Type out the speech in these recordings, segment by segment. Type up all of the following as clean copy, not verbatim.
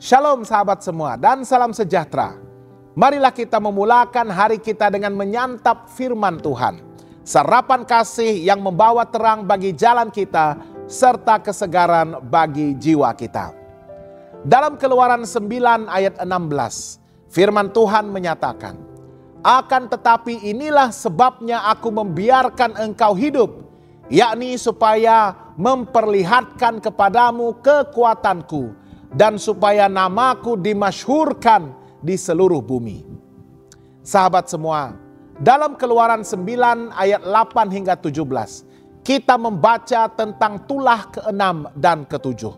Shalom sahabat semua dan salam sejahtera. Marilah kita memulakan hari kita dengan menyantap firman Tuhan. Sarapan kasih yang membawa terang bagi jalan kita serta kesegaran bagi jiwa kita. Dalam Keluaran 9 ayat 16, firman Tuhan menyatakan, "Akan tetapi inilah sebabnya aku membiarkan engkau hidup, yakni supaya memperlihatkan kepadamu kekuatanku dan supaya namaku dimasyhurkan di seluruh bumi." Sahabat semua, dalam Keluaran 9 ayat 8 hingga 17, kita membaca tentang tulah ke-6 dan ke-7.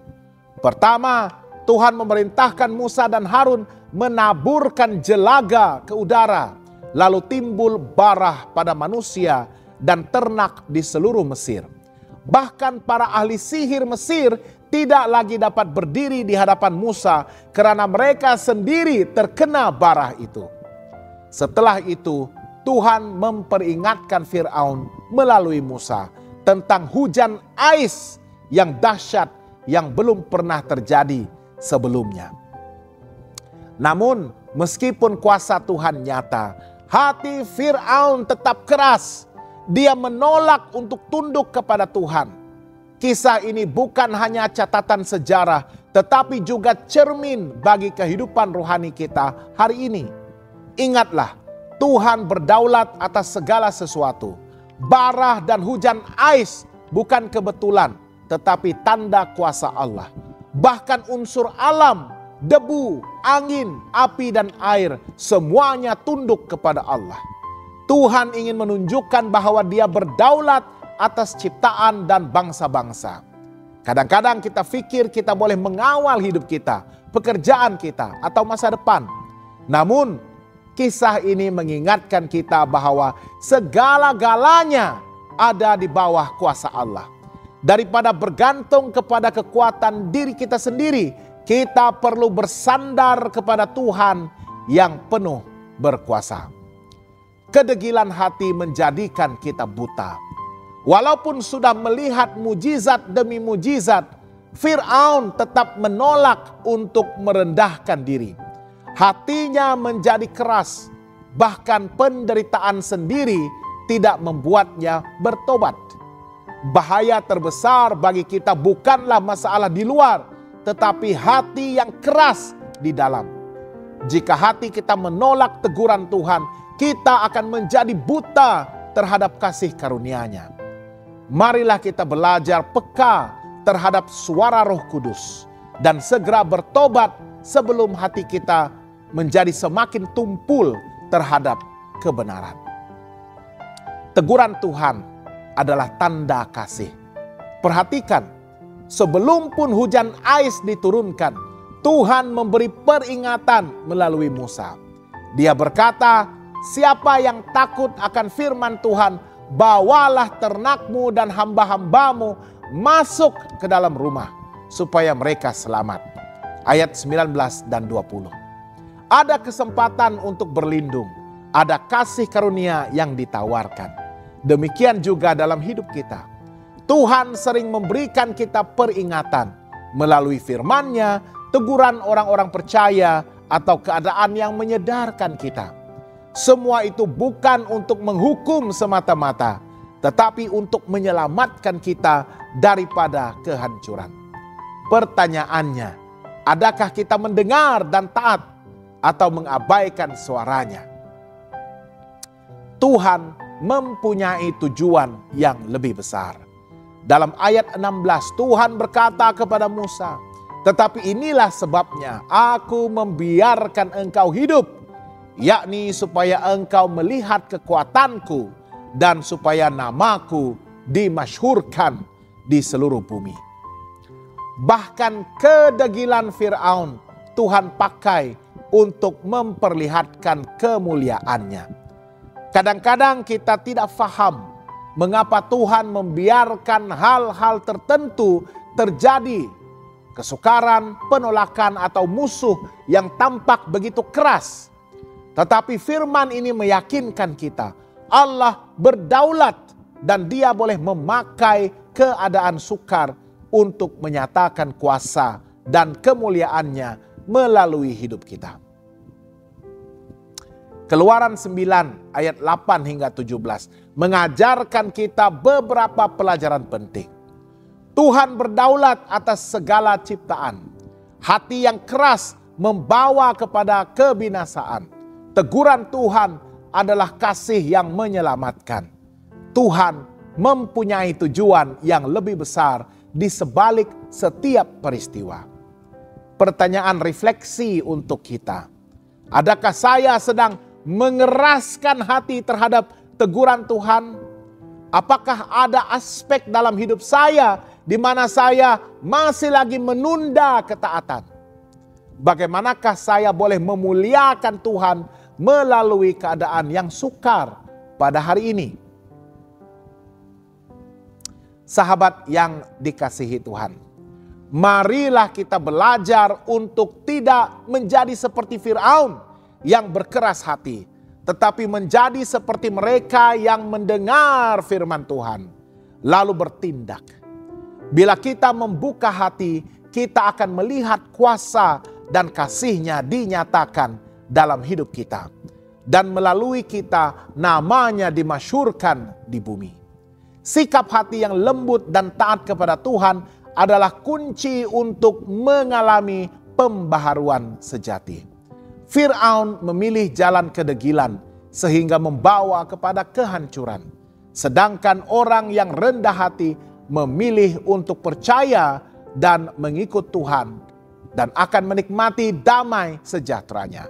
Pertama, Tuhan memerintahkan Musa dan Harun menaburkan jelaga ke udara, lalu timbul barah pada manusia dan ternak di seluruh Mesir. Bahkan para ahli sihir Mesir tidak lagi dapat berdiri di hadapan Musa karena mereka sendiri terkena barah itu. Setelah itu, Tuhan memperingatkan Firaun melalui Musa tentang hujan ais yang dahsyat yang belum pernah terjadi sebelumnya. Namun, meskipun kuasa Tuhan nyata, hati Firaun tetap keras. Dia menolak untuk tunduk kepada Tuhan. Kisah ini bukan hanya catatan sejarah, tetapi juga cermin bagi kehidupan rohani kita hari ini. Ingatlah, Tuhan berdaulat atas segala sesuatu. Barah dan hujan ais bukan kebetulan, tetapi tanda kuasa Allah. Bahkan unsur alam, debu, angin, api, dan air, semuanya tunduk kepada Allah. Tuhan ingin menunjukkan bahwa Dia berdaulat atas ciptaan dan bangsa-bangsa. Kadang-kadang kita pikir kita boleh mengawal hidup kita, pekerjaan kita, atau masa depan. Namun, kisah ini mengingatkan kita bahwa segala-galanya ada di bawah kuasa Allah. Daripada bergantung kepada kekuatan diri kita sendiri, kita perlu bersandar kepada Tuhan yang penuh berkuasa. Kedegilan hati menjadikan kita buta. Walaupun sudah melihat mujizat demi mujizat, Firaun tetap menolak untuk merendahkan diri. Hatinya menjadi keras, bahkan penderitaan sendiri tidak membuatnya bertobat. Bahaya terbesar bagi kita bukanlah masalah di luar, tetapi hati yang keras di dalam. Jika hati kita menolak teguran Tuhan, kita akan menjadi buta terhadap kasih karunia-Nya. Marilah kita belajar peka terhadap suara Roh Kudus dan segera bertobat sebelum hati kita menjadi semakin tumpul terhadap kebenaran. Teguran Tuhan adalah tanda kasih. Perhatikan, sebelum pun hujan ais diturunkan, Tuhan memberi peringatan melalui Musa. Dia berkata, "Siapa yang takut akan firman Tuhan, bawalah ternakmu dan hamba-hambamu masuk ke dalam rumah, supaya mereka selamat." Ayat 19 dan 20. Ada kesempatan untuk berlindung, ada kasih karunia yang ditawarkan. Demikian juga dalam hidup kita. Tuhan sering memberikan kita peringatan melalui firman-Nya, teguran orang-orang percaya, atau keadaan yang menyedarkan kita. Semua itu bukan untuk menghukum semata-mata, tetapi untuk menyelamatkan kita daripada kehancuran. Pertanyaannya, adakah kita mendengar dan taat atau mengabaikan suaranya? Tuhan mempunyai tujuan yang lebih besar. Dalam ayat 16, Tuhan berkata kepada Musa, "Tetapi inilah sebabnya aku membiarkan engkau hidup, yakni supaya engkau melihat kekuatanku dan supaya namaku dimasyhurkan di seluruh bumi." Bahkan kedegilan Firaun Tuhan pakai untuk memperlihatkan kemuliaan-Nya. Kadang-kadang kita tidak paham mengapa Tuhan membiarkan hal-hal tertentu terjadi. Kesukaran, penolakan, atau musuh yang tampak begitu keras. Tetapi firman ini meyakinkan kita, Allah berdaulat dan Dia boleh memakai keadaan sukar untuk menyatakan kuasa dan kemuliaan-Nya melalui hidup kita. Keluaran 9 ayat 8 hingga 17 mengajarkan kita beberapa pelajaran penting. Tuhan berdaulat atas segala ciptaan. Hati yang keras membawa kepada kebinasaan. Teguran Tuhan adalah kasih yang menyelamatkan. Tuhan mempunyai tujuan yang lebih besar di sebalik setiap peristiwa. Pertanyaan refleksi untuk kita. Adakah saya sedang mengeraskan hati terhadap teguran Tuhan? Apakah ada aspek dalam hidup saya di mana saya masih lagi menunda ketaatan? Bagaimanakah saya boleh memuliakan Tuhan melalui keadaan yang sukar pada hari ini? Sahabat yang dikasihi Tuhan, marilah kita belajar untuk tidak menjadi seperti Firaun yang berkeras hati, tetapi menjadi seperti mereka yang mendengar firman Tuhan, lalu bertindak. Bila kita membuka hati, kita akan melihat kuasa dan kasih-Nya dinyatakan dalam hidup kita. Dan melalui kita, namanya dimasyhurkan di bumi. Sikap hati yang lembut dan taat kepada Tuhan adalah kunci untuk mengalami pembaharuan sejati. Firaun memilih jalan kedegilan sehingga membawa kepada kehancuran. Sedangkan orang yang rendah hati memilih untuk percaya dan mengikut Tuhan dan akan menikmati damai sejahteranya.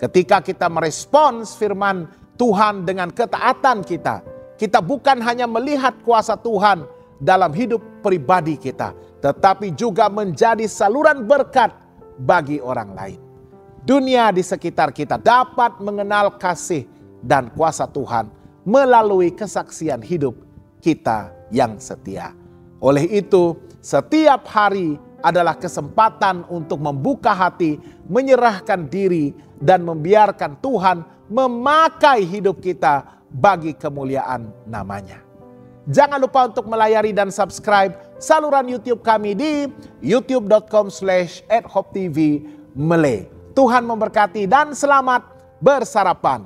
Ketika kita merespons firman Tuhan dengan ketaatan kita, kita bukan hanya melihat kuasa Tuhan dalam hidup pribadi kita, tetapi juga menjadi saluran berkat bagi orang lain. Dunia di sekitar kita dapat mengenal kasih dan kuasa Tuhan melalui kesaksian hidup kita yang setia. Oleh itu, setiap hari adalah kesempatan untuk membuka hati, menyerahkan diri, dan membiarkan Tuhan memakai hidup kita bagi kemuliaan namanya. Jangan lupa untuk melayari dan subscribe saluran YouTube kami di youtube.com/@hopetv Malay. Tuhan memberkati dan selamat bersarapan.